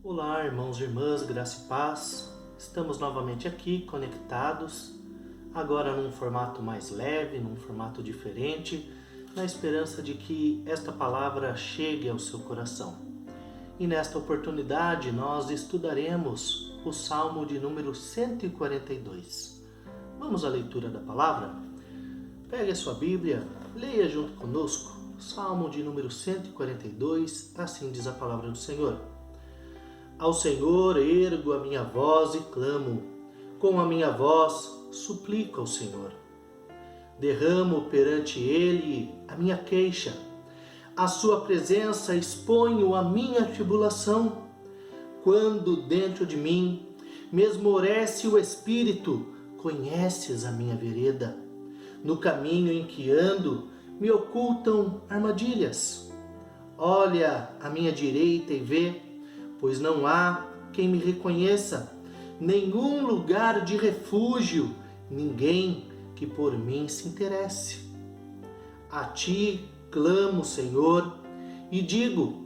Olá, irmãos e irmãs, graça e paz. Estamos novamente aqui conectados, agora num formato mais leve, num formato diferente, na esperança de que esta palavra chegue ao seu coração. E nesta oportunidade nós estudaremos o Salmo de número 142. Vamos à leitura da palavra? Pegue a sua Bíblia, leia junto conosco o Salmo de número 142, assim diz a palavra do Senhor. Ao Senhor ergo a minha voz e clamo, com a minha voz suplico ao Senhor. Derramo perante Ele a minha queixa, à sua presença exponho a minha tribulação. Quando dentro de mim me esmorece o espírito, conheces a minha vereda. No caminho em que ando me ocultam armadilhas. Olha à minha direita e vê, pois não há quem me reconheça, nenhum lugar de refúgio, ninguém que por mim se interesse. A ti clamo, Senhor, e digo,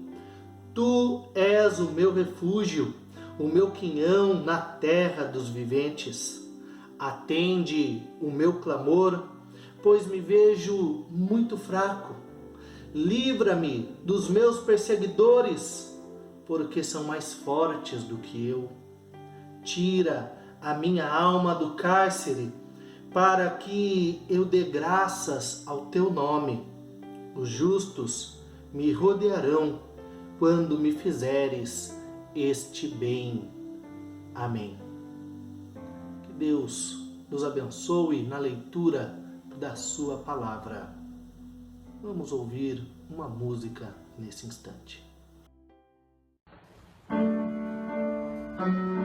tu és o meu refúgio, o meu quinhão na terra dos viventes. Atende o meu clamor, pois me vejo muito fraco. Livra-me dos meus perseguidores, porque são mais fortes do que eu. Tira a minha alma do cárcere, para que eu dê graças ao teu nome. Os justos me rodearão quando me fizeres este bem. Amém. Que Deus nos abençoe na leitura da sua palavra. Vamos ouvir uma música nesse instante. Cante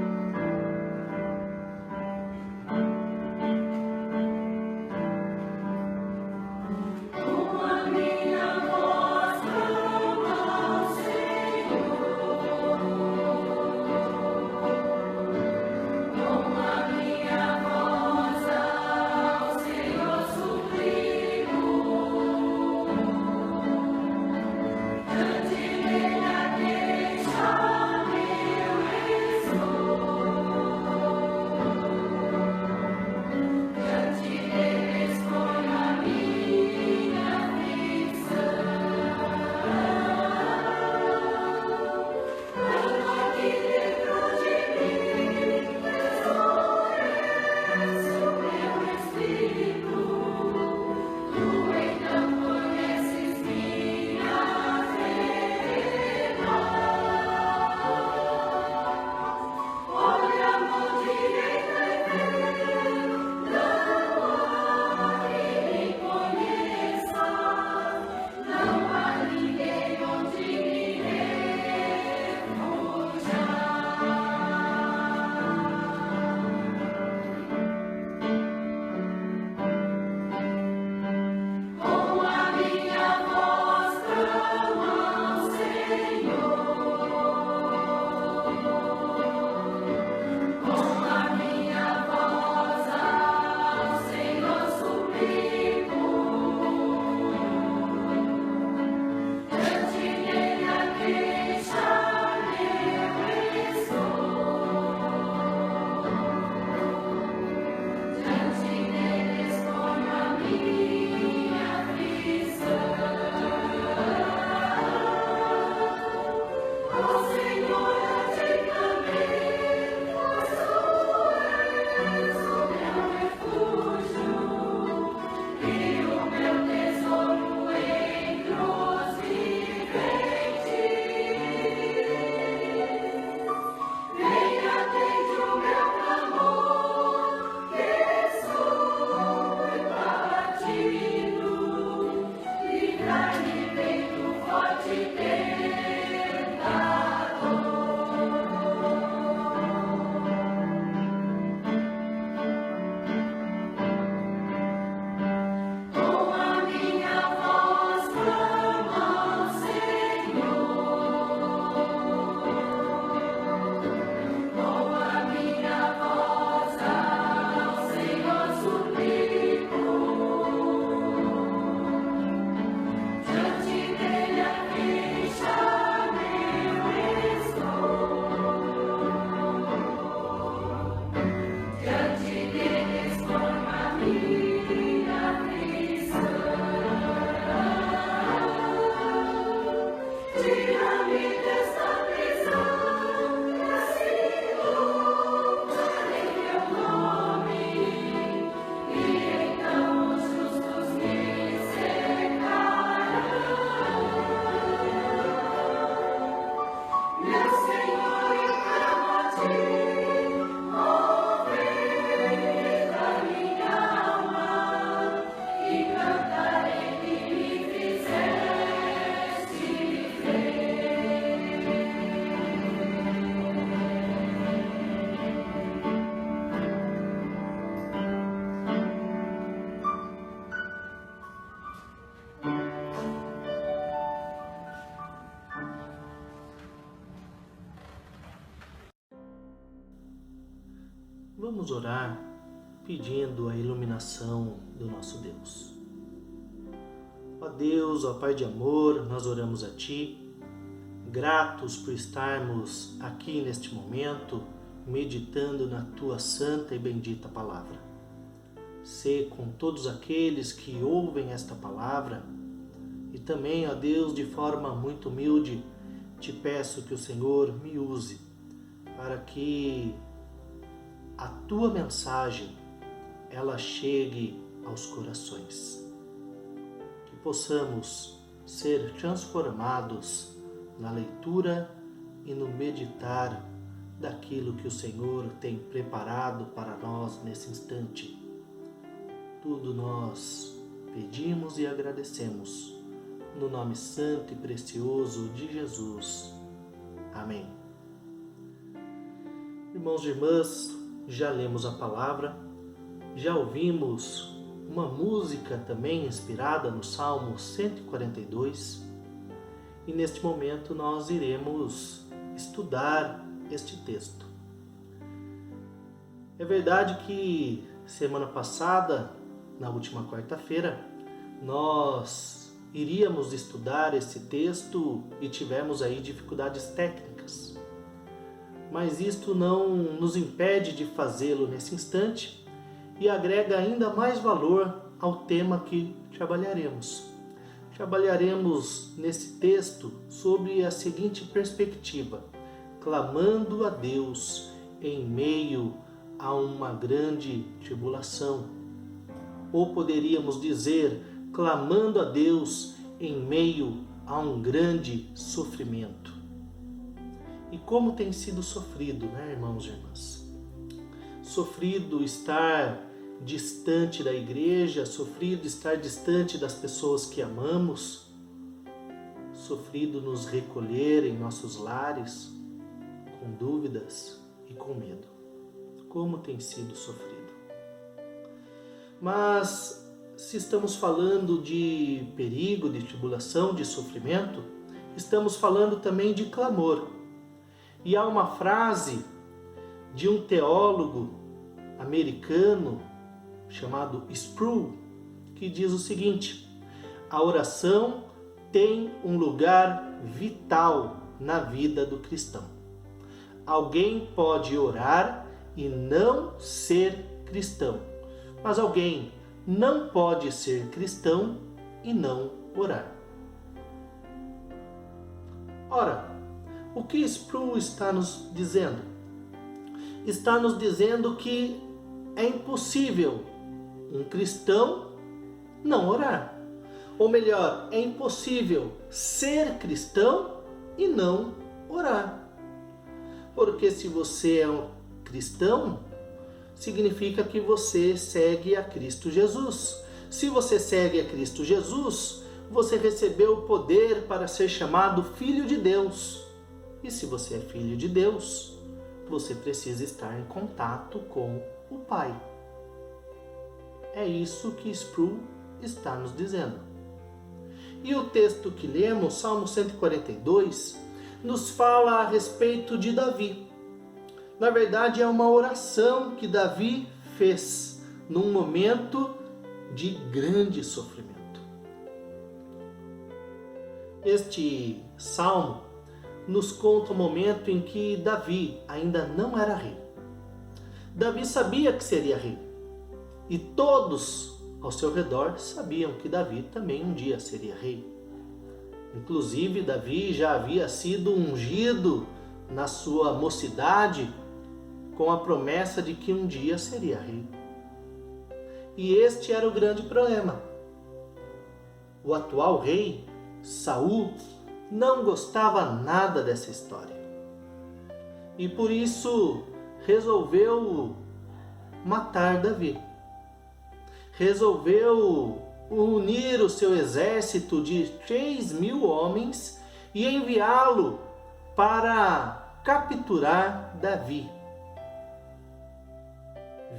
Vamos orar pedindo a iluminação do nosso Deus. Ó Deus, ó Pai de amor, nós oramos a Ti, gratos por estarmos aqui neste momento, meditando na Tua santa e bendita palavra. Sê com todos aqueles que ouvem esta palavra e também, ó Deus, de forma muito humilde, Te peço que o Senhor me use para que a Tua mensagem ela chegue aos corações. Que possamos ser transformados na leitura e no meditar daquilo que o Senhor tem preparado para nós nesse instante. Tudo nós pedimos e agradecemos, no nome santo e precioso de Jesus. Amém. Irmãos e irmãs, já lemos a palavra, já ouvimos uma música também inspirada no Salmo 142, e neste momento nós iremos estudar este texto. É verdade que semana passada, na última quarta-feira, nós iríamos estudar esse texto e tivemos aí dificuldades técnicas. Mas isto não nos impede de fazê-lo nesse instante e agrega ainda mais valor ao tema que trabalharemos. Trabalharemos nesse texto sobre a seguinte perspectiva: clamando a Deus em meio a uma grande tribulação. Ou poderíamos dizer, clamando a Deus em meio a um grande sofrimento. E como tem sido sofrido, né, irmãos e irmãs? Sofrido estar distante da igreja, sofrido estar distante das pessoas que amamos, sofrido nos recolher em nossos lares, com dúvidas e com medo. Como tem sido sofrido. Mas se estamos falando de perigo, de tribulação, de sofrimento, estamos falando também de clamor. E há uma frase de um teólogo americano chamado Sproul, que diz o seguinte: a oração tem um lugar vital na vida do cristão. Alguém pode orar e não ser cristão, mas alguém não pode ser cristão e não orar. Ora, o que Sproul está nos dizendo? Está nos dizendo que é impossível um cristão não orar. Ou melhor, é impossível ser cristão e não orar. Porque se você é um cristão, significa que você segue a Cristo Jesus. Se você segue a Cristo Jesus, você recebeu o poder para ser chamado filho de Deus. E se você é filho de Deus, você precisa estar em contato com o Pai. É isso que Sproul está nos dizendo. E o texto que lemos, Salmo 142, nos fala a respeito de Davi. Na verdade, é uma oração que Davi fez num momento de grande sofrimento. Este salmo nos conta o momento em que Davi ainda não era rei. Davi sabia que seria rei. E todos ao seu redor sabiam que Davi também um dia seria rei. Inclusive, Davi já havia sido ungido na sua mocidade com a promessa de que um dia seria rei. E este era o grande problema. O atual rei, Saul, não gostava nada dessa história. E por isso resolveu matar Davi. Resolveu unir o seu exército de 3.000 homens e enviá-lo para capturar Davi,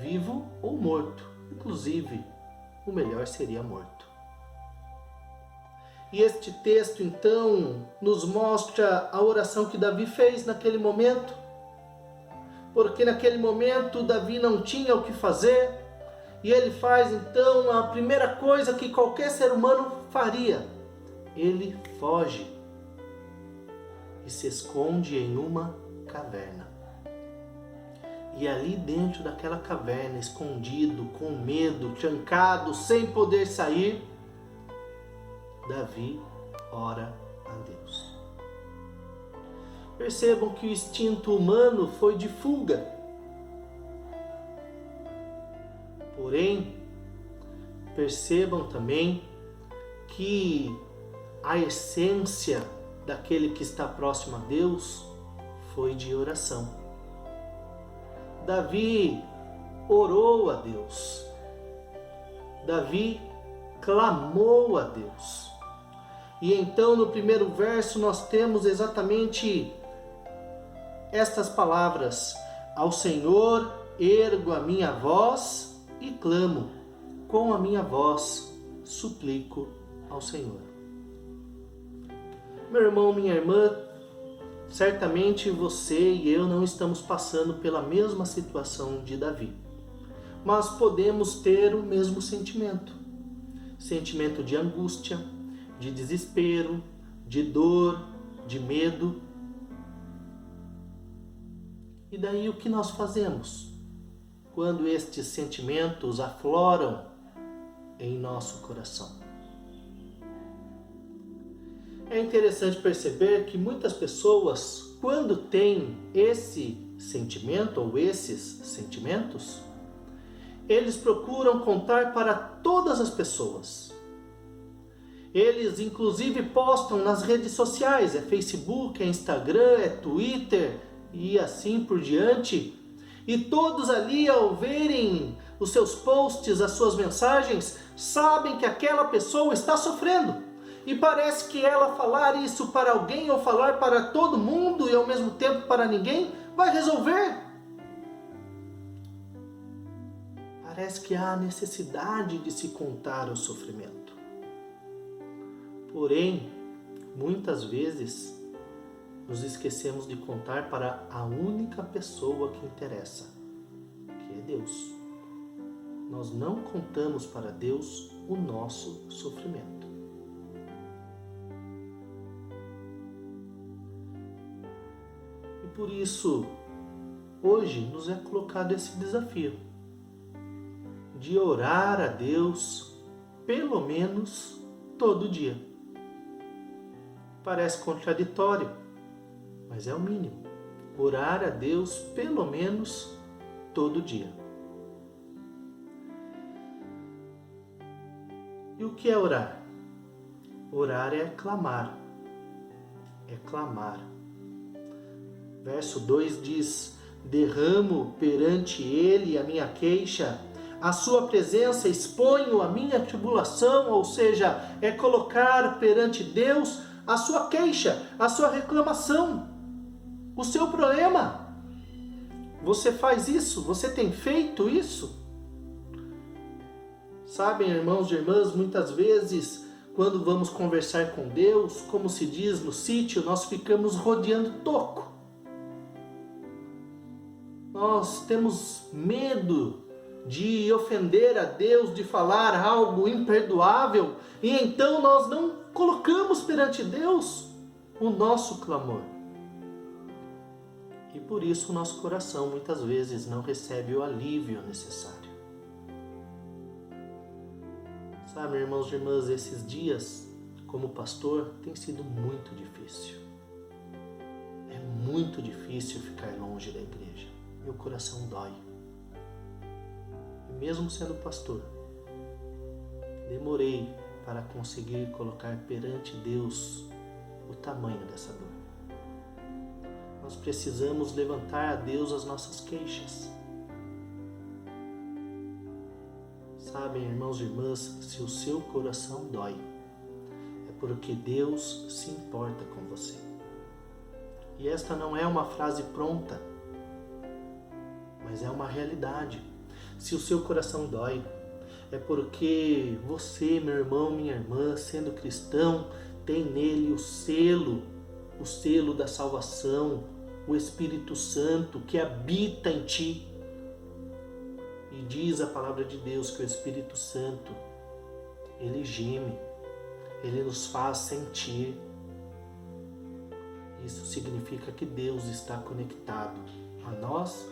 vivo ou morto. Inclusive, o melhor seria morto. E este texto, então, nos mostra a oração que Davi fez naquele momento. porque naquele momento Davi não tinha o que fazer, e ele faz então a primeira coisa que qualquer ser humano faria: ele foge e se esconde em uma caverna. E ali dentro daquela caverna, escondido, com medo, trancado, sem poder sair, Davi ora a Deus. Percebam que o instinto humano foi de fuga. Porém, percebam também que a essência daquele que está próximo a Deus foi de oração. Davi orou a Deus. Davi clamou a Deus. E então no primeiro verso nós temos exatamente estas palavras: ao Senhor ergo a minha voz e clamo, com a minha voz suplico ao Senhor. Meu irmão, minha irmã, certamente você e eu não estamos passando pela mesma situação de Davi, mas podemos ter o mesmo sentimento de angústia, de desespero, de dor, de medo. E daí o que nós fazemos quando estes sentimentos afloram em nosso coração? É interessante perceber que muitas pessoas, quando têm esse sentimento ou esses sentimentos, eles procuram contar para todas as pessoas. Eles inclusive postam nas redes sociais, é Facebook, é Instagram, é Twitter e assim por diante. E todos ali, ao verem os seus posts, as suas mensagens, sabem que aquela pessoa está sofrendo. E parece que ela falar isso para alguém ou falar para todo mundo e ao mesmo tempo para ninguém vai resolver. Parece que há necessidade de se contar o sofrimento. Porém, muitas vezes nos esquecemos de contar para a única pessoa que interessa, que é Deus. Nós não contamos para Deus o nosso sofrimento. E por isso, hoje nos é colocado esse desafio de orar a Deus pelo menos todo dia. Parece contraditório, mas é o mínimo. Orar a Deus pelo menos todo dia. E o que é orar? Orar é clamar. É clamar. Verso 2 diz: derramo perante ele a minha queixa, a sua presença exponho a minha tribulação, ou seja, é colocar perante Deus a sua queixa, a sua reclamação, o seu problema. Você faz isso? Você tem feito isso? Sabem, irmãos e irmãs, muitas vezes, quando vamos conversar com Deus, como se diz no sítio, nós ficamos rodeando toco. Nós temos medo de ofender a Deus, de falar algo imperdoável, e então nós não colocamos perante Deus o nosso clamor. E por isso o nosso coração muitas vezes não recebe o alívio necessário. Sabe, irmãos e irmãs, esses dias, como pastor, tem sido muito difícil. É muito difícil ficar longe da igreja. Meu coração dói. E mesmo sendo pastor, demorei para conseguir colocar perante Deus o tamanho dessa dor. Nós precisamos levantar a Deus as nossas queixas. Sabem, irmãos e irmãs, se o seu coração dói, é porque Deus se importa com você. E esta não é uma frase pronta, mas é uma realidade. Se o seu coração dói, é porque você, meu irmão, minha irmã, sendo cristão, tem nele o selo da salvação, o Espírito Santo que habita em ti. E diz a palavra de Deus que o Espírito Santo, ele geme, ele nos faz sentir. Isso significa que Deus está conectado a nós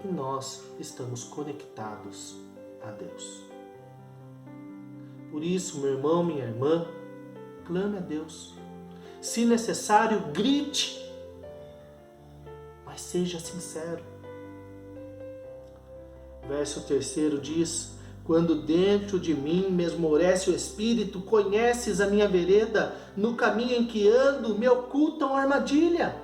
e nós estamos conectados a Deus. Por isso, meu irmão, minha irmã, clame a Deus. Se necessário, grite, mas seja sincero. Verso 3 diz: quando dentro de mim me esmorece o espírito, conheces a minha vereda, no caminho em que ando me ocultam armadilha.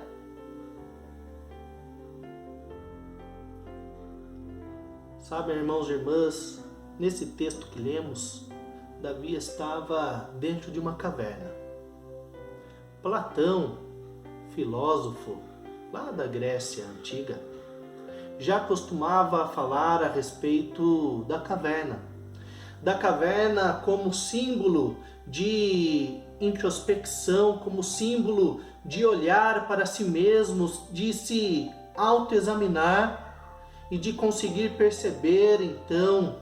Sabe, irmãos e irmãs, nesse texto que lemos, Davi estava dentro de uma caverna. Platão, filósofo lá da Grécia Antiga, já costumava falar a respeito da caverna. Da caverna como símbolo de introspecção, como símbolo de olhar para si mesmos, de se autoexaminar e de conseguir perceber então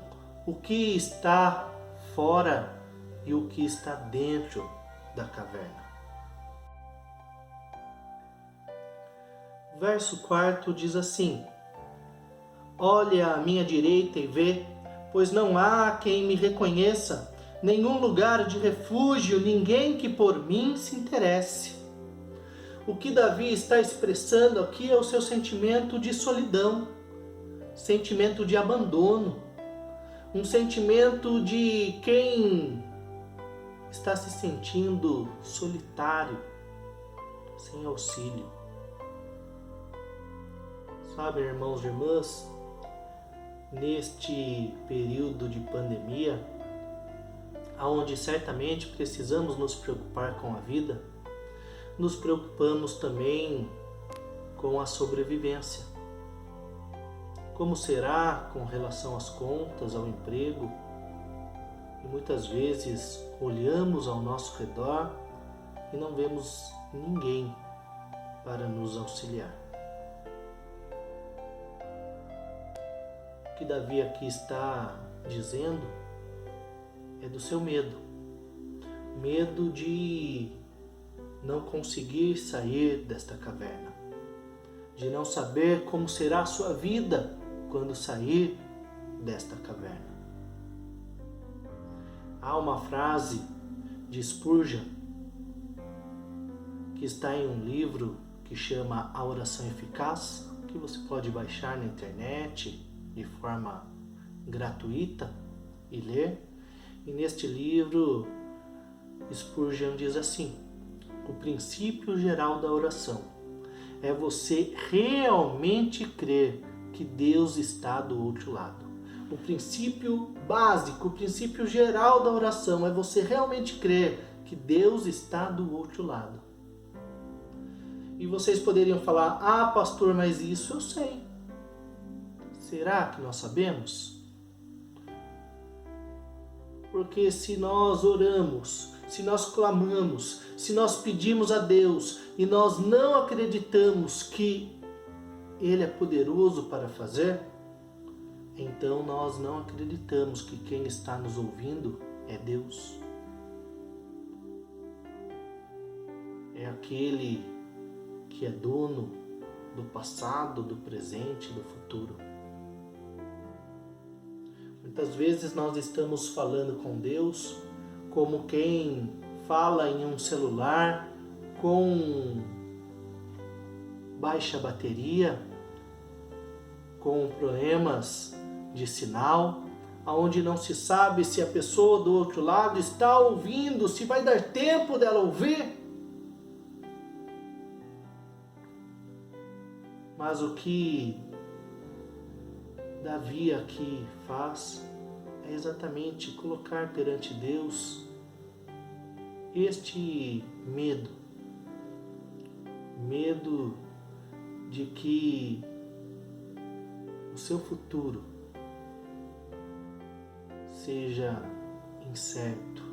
o que está fora e o que está dentro da caverna. Verso 4 diz assim: olha à minha direita e vê, pois não há quem me reconheça, nenhum lugar de refúgio, ninguém que por mim se interesse. O que Davi está expressando aqui é o seu sentimento de solidão, sentimento de abandono, um sentimento de quem está se sentindo solitário, sem auxílio. Sabe, irmãos e irmãs, neste período de pandemia, onde certamente precisamos nos preocupar com a vida, nos preocupamos também com a sobrevivência. Como será com relação às contas, ao emprego? E muitas vezes olhamos ao nosso redor e não vemos ninguém para nos auxiliar. O que Davi aqui está dizendo é do seu medo. Medo de não conseguir sair desta caverna. De não saber como será a sua vida quando sair desta caverna. Há uma frase de Spurgeon que está em um livro que chama A Oração Eficaz, que você pode baixar na internet de forma gratuita e ler. E neste livro, Spurgeon diz assim: o princípio geral da oração é você realmente crer que Deus está do outro lado. O princípio básico, o princípio geral da oração é você realmente crer que Deus está do outro lado. E vocês poderiam falar: ah, pastor, mas isso eu sei. Será que nós sabemos? Porque se nós oramos, se nós clamamos, se nós pedimos a Deus e nós não acreditamos que Ele é poderoso para fazer, então nós não acreditamos que quem está nos ouvindo é Deus. É aquele que é dono do passado, do presente e do futuro. Muitas vezes nós estamos falando com Deus como quem fala em um celular com baixa bateria, com problemas de sinal, onde não se sabe se a pessoa do outro lado está ouvindo, se vai dar tempo dela ouvir. Mas o que Davi aqui faz é exatamente colocar perante Deus este medo de que o seu futuro seja incerto.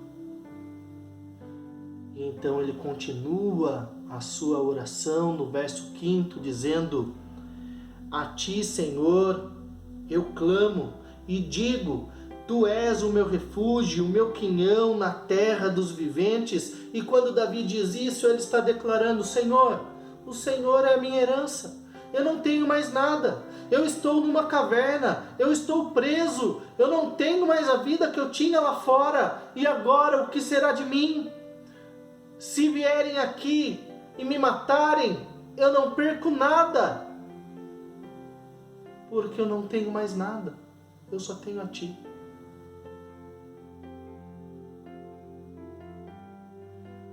E então ele continua a sua oração no verso 5º, dizendo: a ti, Senhor, eu clamo e digo, tu és o meu refúgio, o meu quinhão na terra dos viventes. E quando Davi diz isso, ele está declarando: Senhor, o Senhor é a minha herança. Eu não tenho mais nada. Eu estou numa caverna. Eu estou preso. Eu não tenho mais a vida que eu tinha lá fora. E agora o que será de mim? Se vierem aqui e me matarem, eu não perco nada. Porque eu não tenho mais nada. Eu só tenho a ti.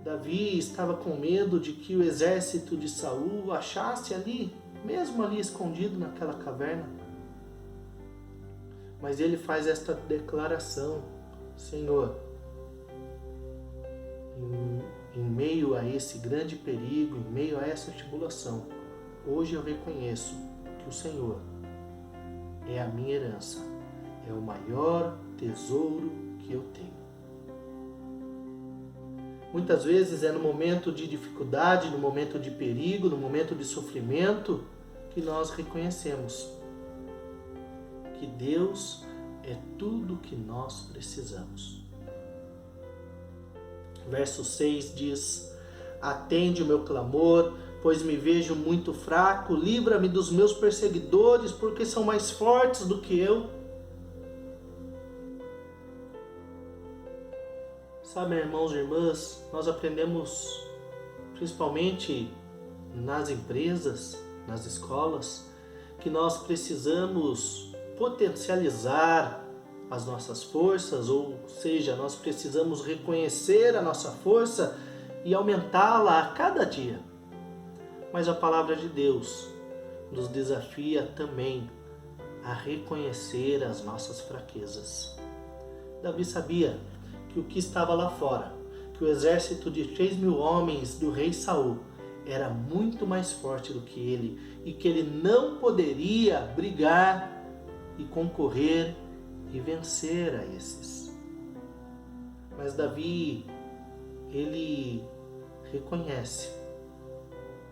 Davi estava com medo de que o exército de Saul o achasse ali, mesmo ali escondido naquela caverna. Mas ele faz esta declaração: Senhor, em meio a esse grande perigo, em meio a essa tribulação, hoje eu reconheço que o Senhor é a minha herança, é o maior tesouro que eu tenho. Muitas vezes é no momento de dificuldade, no momento de perigo, no momento de sofrimento, que nós reconhecemos que Deus é tudo que nós precisamos. Verso 6 diz: atende o meu clamor, pois me vejo muito fraco, livra-me dos meus perseguidores, porque são mais fortes do que eu. Sabe, irmãos e irmãs, nós aprendemos, principalmente nas empresas, nas escolas, que nós precisamos potencializar as nossas forças, ou seja, nós precisamos reconhecer a nossa força e aumentá-la a cada dia. Mas a palavra de Deus nos desafia também a reconhecer as nossas fraquezas. Davi sabia que o que estava lá fora, que o exército de 3.000 homens do rei Saul era muito mais forte do que ele e que ele não poderia brigar e concorrer e vencer a esses. Mas Davi, ele reconhece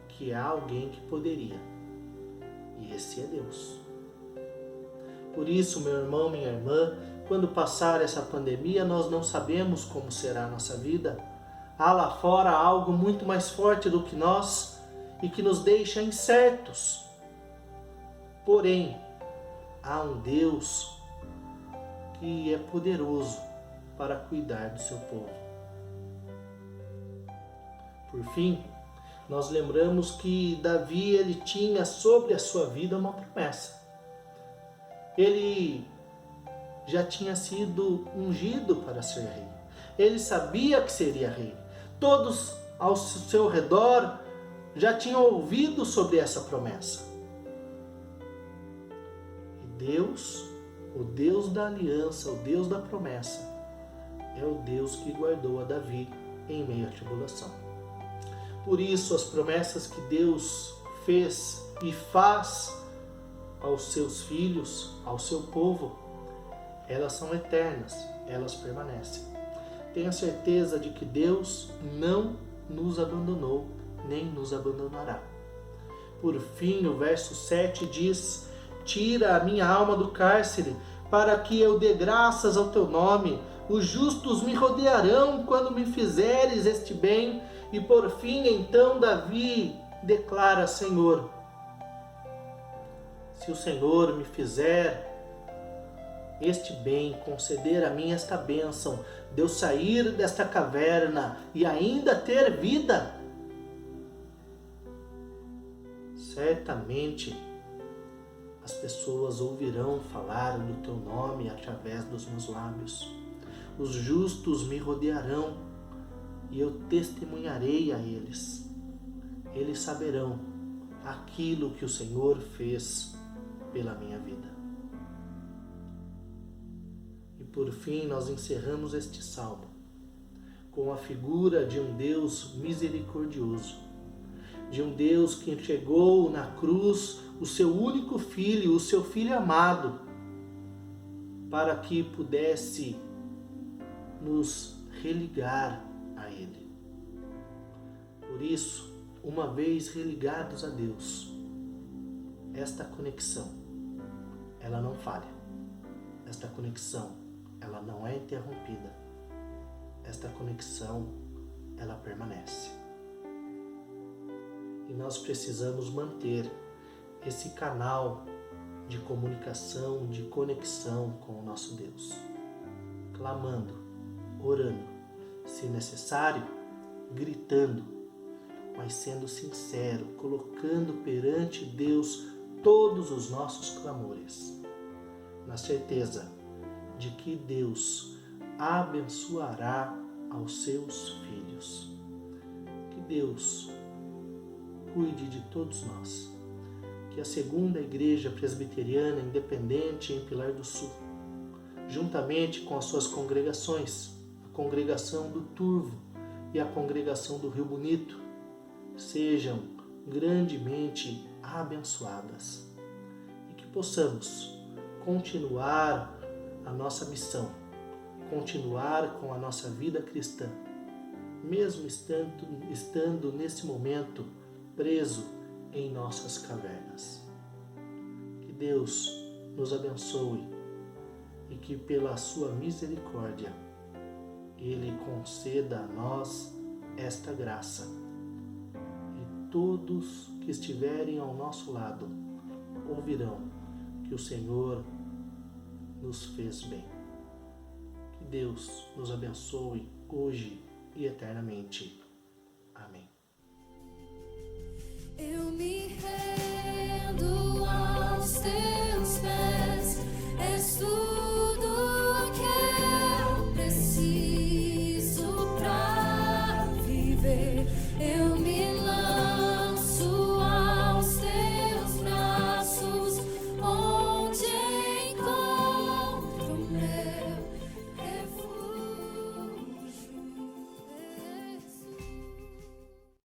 que há alguém que poderia, e esse é Deus. Por isso, meu irmão, minha irmã, quando passar essa pandemia, nós não sabemos como será a nossa vida. Há lá fora algo muito mais forte do que nós e que nos deixa incertos. Porém, há um Deus que é poderoso para cuidar do seu povo. Por fim, nós lembramos que Davi ele tinha sobre a sua vida uma promessa. Ele já tinha sido ungido para ser rei. Ele sabia que seria rei. Todos ao seu redor já tinham ouvido sobre essa promessa. E Deus, o Deus da aliança, o Deus da promessa, é o Deus que guardou a Davi em meio à tribulação. Por isso, as promessas que Deus fez e faz aos seus filhos, ao seu povo, elas são eternas, elas permanecem. Tenha certeza de que Deus não nos abandonou, nem nos abandonará. Por fim, o verso 7 diz: tira a minha alma do cárcere, para que eu dê graças ao teu nome. Os justos me rodearão quando me fizeres este bem. E por fim, então, Davi declara: Senhor, se o Senhor me fizer este bem, conceder a mim esta bênção, de eu sair desta caverna e ainda ter vida, certamente as pessoas ouvirão falar do teu nome através dos meus lábios. Os justos me rodearão e eu testemunharei a eles. Eles saberão aquilo que o Senhor fez pela minha vida. E por fim, nós encerramos este salmo com a figura de um Deus misericordioso, de um Deus que entregou na cruz o seu único filho, o seu filho amado, para que pudesse nos religar a Ele. Por isso, o uma vez religados a Deus, esta conexão, ela não falha. Esta conexão, ela não é interrompida. Esta conexão, ela permanece. E nós precisamos manter esse canal de comunicação, de conexão com o nosso Deus. Clamando, orando, se necessário, gritando, mas sendo sincero, colocando perante Deus todos os nossos clamores, na certeza de que Deus abençoará aos seus filhos. Que Deus cuide de todos nós. Que a Segunda Igreja Presbiteriana Independente em Pilar do Sul, juntamente com as suas congregações, a congregação do Turvo e a congregação do Rio Bonito, sejam grandemente abençoadas e que possamos continuar a nossa missão, continuar com a nossa vida cristã, mesmo estando nesse momento preso em nossas cavernas. Que Deus nos abençoe e que pela sua misericórdia Ele conceda a nós esta graça. E todos que estiverem ao nosso lado ouvirão que o Senhor nos fez bem. Que Deus nos abençoe hoje e eternamente. Amém. Eu me